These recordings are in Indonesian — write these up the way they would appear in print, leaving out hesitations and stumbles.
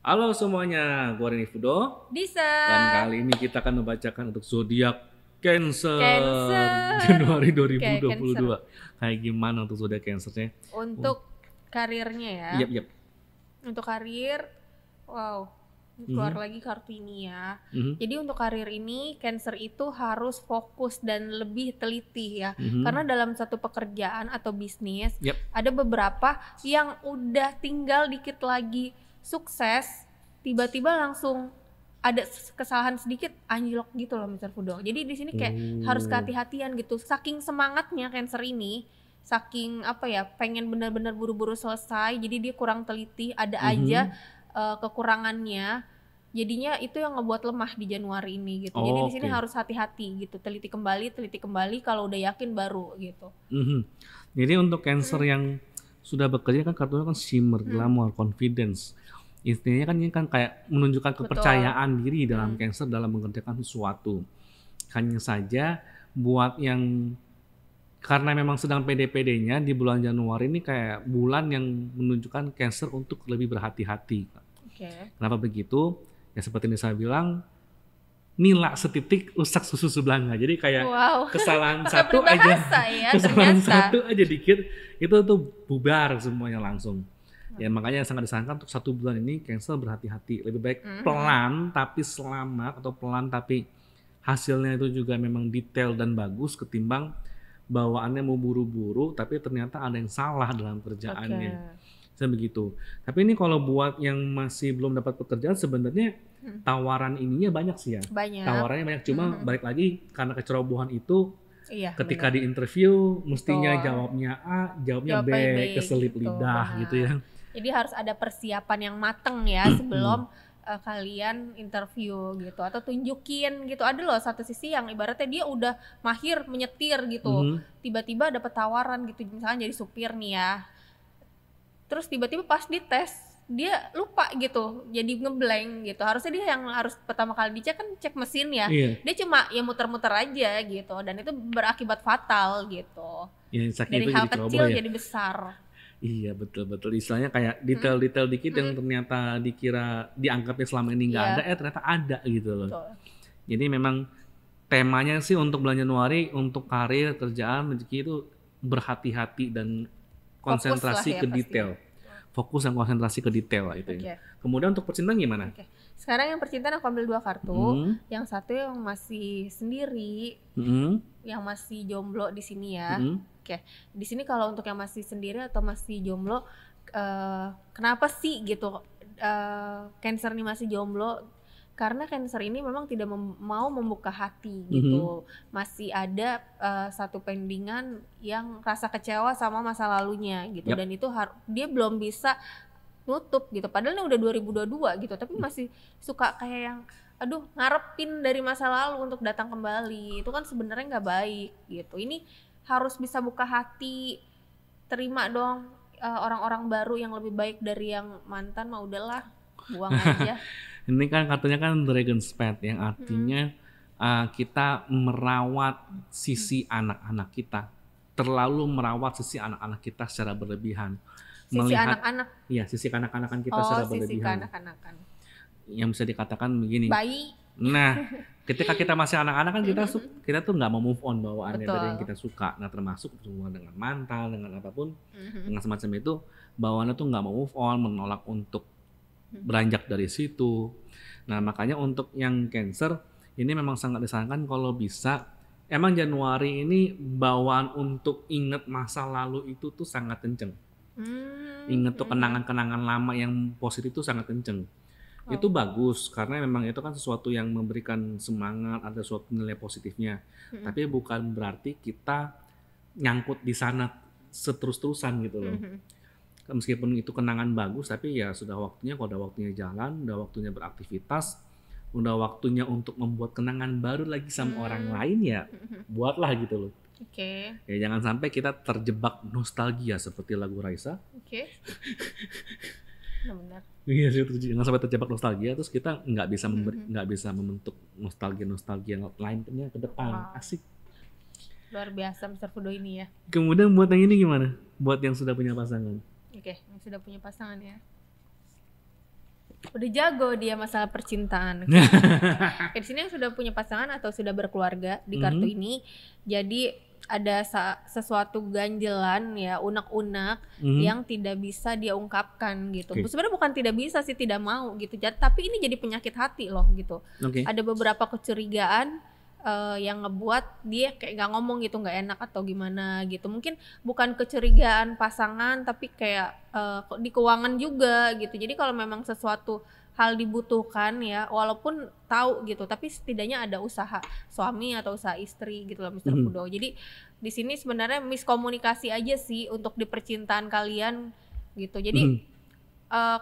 Halo semuanya, gue Reni Fudo Bisa. dan kali ini kita akan membacakan untuk zodiak Cancer Cancer. Januari Kayak Cancer. 2022. Kayak gimana untuk zodiak Cancernya? Untuk karirnya ya. Yap, yap. Untuk karir, wow, keluar lagi kartu ini ya. Jadi untuk karir ini, Cancer itu harus fokus dan lebih teliti ya. Karena dalam satu pekerjaan atau bisnis, Yap. ada beberapa yang udah tinggal dikit lagi sukses, tiba-tiba langsung ada kesalahan sedikit anjlok gitu loh Mr. Fudo. Jadi di sini kayak harus kehati-hatian gitu. Saking semangatnya Cancer ini, saking apa ya, pengen benar-benar buru-buru selesai, jadi dia kurang teliti, ada aja kekurangannya. Jadinya itu yang ngebuat lemah di Januari ini gitu. Jadi di sini harus hati-hati gitu, teliti kembali kalau udah yakin baru gitu. Jadi untuk Cancer yang sudah bekerja kan kartunya kan shimmer, glamour, confidence. Intinya kan ini kan kayak menunjukkan kepercayaan diri dalam Cancer dalam mengerjakan sesuatu. Hanya saja buat yang karena memang sedang pede-pedenya di bulan Januari ini kayak bulan yang menunjukkan Cancer untuk lebih berhati-hati. Kenapa begitu? Ya seperti yang saya bilang, nila setitik rusak susu sebelanga. Jadi kayak kesalahan satu aja, ya, kesalahan satu aja dikit itu tuh bubar semuanya langsung. Ya makanya sangat disarankan untuk 1 bulan ini Cancer berhati-hati. Lebih baik pelan tapi selamat, atau pelan tapi hasilnya itu juga memang detail dan bagus, ketimbang bawaannya mau buru-buru tapi ternyata ada yang salah dalam kerjaannya. Saya begitu. Tapi ini kalau buat yang masih belum dapat pekerjaan, sebenarnya tawaran ininya banyak sih ya. Tawarannya banyak, cuma balik lagi karena kecerobohan itu. Ketika di interview mestinya jawabnya A, jawabnya B, keselip lidah gitu ya. Jadi harus ada persiapan yang mateng ya sebelum kalian interview gitu, atau tunjukin gitu. Ada loh satu sisi yang ibaratnya dia udah mahir menyetir gitu, tiba-tiba dapet tawaran gitu, misalnya jadi supir nih ya, terus tiba-tiba pas dites dia lupa gitu, jadi ngeblank gitu. Harusnya dia yang harus pertama kali dicek kan cek mesin ya, dia cuma ya muter-muter aja gitu, dan itu berakibat fatal gitu. Dari hal kecil jadi besar. Iya betul, istilahnya kayak detail-detail dikit yang ternyata dianggapnya selama ini nggak ada, ternyata ada gitu loh. Jadi memang temanya sih untuk bulan Januari untuk karir, kerjaan, rezeki itu berhati-hati dan konsentrasi ke detail. Fokus dan konsentrasi ke detail lah itu ya. Kemudian untuk percintaan gimana? Sekarang yang percintaan aku ambil 2 kartu. Yang satu yang masih sendiri, yang masih jomblo di sini ya. Di sini kalau untuk yang masih sendiri atau masih jomblo, kenapa sih gitu Cancer ini masih jomblo? Karena Cancer ini memang tidak mau membuka hati gitu. Masih ada satu pendingan yang rasa kecewa sama masa lalunya gitu. Dan itu dia belum bisa nutup gitu. Padahal ini udah 2022 gitu, tapi masih suka kayak yang aduh ngarepin dari masa lalu untuk datang kembali. Itu kan sebenarnya nggak baik gitu. Ini harus bisa buka hati, terima dong orang-orang baru yang lebih baik dari yang mantan, mah udahlah buang aja. Ini kan kartunya kan Dragon Spade yang artinya kita merawat sisi anak-anak kita, terlalu merawat sisi anak-anak kita secara berlebihan. Melihat anak-anak? Iya, sisi kanak-kanakan kita secara berlebihan. Yang bisa dikatakan begini. Bayi. Nah, ketika kita masih anak-anak kan kita tuh nggak mau move on bawaannya dari yang kita suka. Nah, termasuk hubungan dengan mantan, dengan apapun, dengan semacam itu, bawaannya tuh nggak mau move on, menolak untuk beranjak dari situ. Nah, makanya untuk yang Cancer ini memang sangat disarankan kalau bisa. Emang Januari ini bawaan untuk inget masa lalu itu tuh sangat kenceng. Inget tuh kenangan-kenangan lama yang positif tuh sangat kenceng. Itu bagus karena memang itu kan sesuatu yang memberikan semangat, ada suatu nilai positifnya. Tapi bukan berarti kita nyangkut di sana seterus-terusan gitu loh. Meskipun itu kenangan bagus, tapi ya sudah waktunya, kalau udah waktunya jalan, udah waktunya beraktivitas, udah waktunya untuk membuat kenangan baru lagi sama orang lain, ya buatlah gitu loh. Ya jangan sampai kita terjebak nostalgia seperti lagu Raisa. Benar. Iya sih, jangan sampai terjebak nostalgia terus kita nggak bisa membentuk nostalgia lainnya ke depan. Asik. Luar biasa Mr. Fudo ini ya. Kemudian buat yang ini gimana? Buat yang sudah punya pasangan. Yang sudah punya pasangan ya. Udah jago dia masalah percintaan. Di sini yang sudah punya pasangan atau sudah berkeluarga di kartu ini, jadi ada sesuatu ganjelan ya, unek-unek yang tidak bisa dia ungkapkan gitu. Sebenarnya bukan tidak bisa sih, tidak mau gitu. Tapi ini jadi penyakit hati loh gitu. Ada beberapa kecurigaan yang ngebuat dia kayak nggak ngomong gitu, nggak enak atau gimana gitu. Mungkin bukan kecurigaan pasangan, tapi kayak di keuangan juga gitu. Jadi kalau memang sesuatu hal dibutuhkan ya, walaupun tahu gitu, tapi setidaknya ada usaha suami atau usaha istri gitu loh, Mr. Kudo. Jadi di sini sebenarnya miskomunikasi aja sih untuk di percintaan kalian gitu. Jadi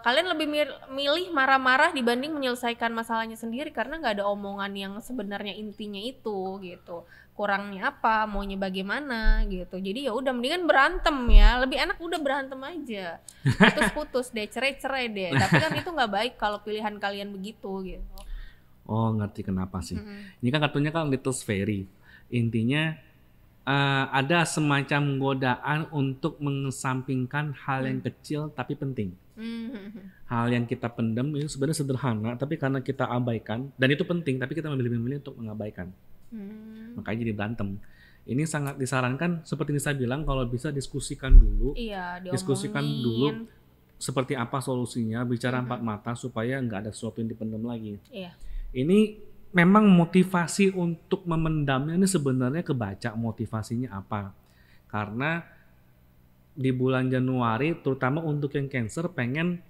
kalian lebih milih marah-marah dibanding menyelesaikan masalahnya sendiri, karena nggak ada omongan yang sebenarnya intinya itu gitu. Kurangnya apa, maunya bagaimana gitu. Jadi ya udah mendingan berantem ya, lebih enak udah berantem aja, putus deh, cerai deh. Tapi kan itu nggak baik kalau pilihan kalian begitu gitu. Oh, ngerti kenapa sih. Ini kan kartunya kan Little Fairy, intinya ada semacam godaan untuk mengesampingkan hal yang kecil tapi penting. Hal yang kita pendam itu sebenarnya sederhana, tapi karena kita abaikan, dan itu penting, tapi kita memilih untuk mengabaikan. Makanya jadi berantem. Ini sangat disarankan, seperti Nisa bilang, kalau bisa diskusikan dulu. Iya, diskusikan dulu seperti apa solusinya, bicara empat mata supaya nggak ada sesuatu yang dipendam lagi. Iya. Ini memang motivasi untuk memendamnya ini sebenarnya kebaca motivasinya apa. Karena di bulan Januari, terutama untuk yang Cancer, pengen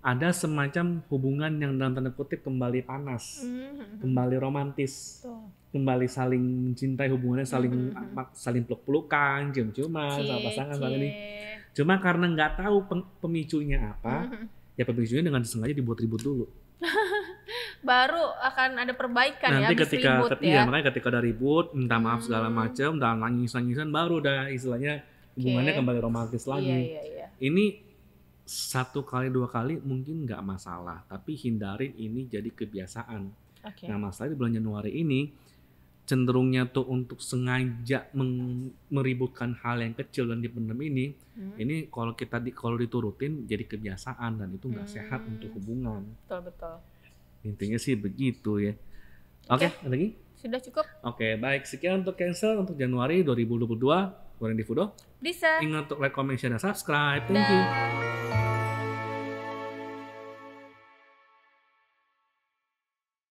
ada semacam hubungan yang dalam tanda kutip kembali panas, kembali romantis, kembali saling mencintai, hubungannya saling peluk-pelukan, cium-ciuman sama pasangan saling ini. Cuma karena nggak tahu pemicunya apa, ya pemicunya dengan disengaja dibuat ribut dulu. Baru akan ada perbaikan nanti ya, ketika ribut ya. Makanya ketika ada ribut, minta maaf segala macam, dan nangis-nangisan, baru udah istilahnya hubungannya kembali romantis lagi. Iya. Ini 1 kali 2 kali mungkin nggak masalah, tapi hindarin ini jadi kebiasaan. Nah, masalah di bulan Januari ini cenderungnya tuh untuk sengaja meributkan hal yang kecil dan dipendam ini kalau diturutin jadi kebiasaan, dan itu nggak sehat untuk hubungan. Betul. Intinya sih begitu ya. Oke, ada lagi? Sudah cukup. Oke, baik, sekian untuk Cancer untuk Januari 2022. Gue Randy Fudo. Bisa. Ingat untuk like, comment, share, dan subscribe. Thank you.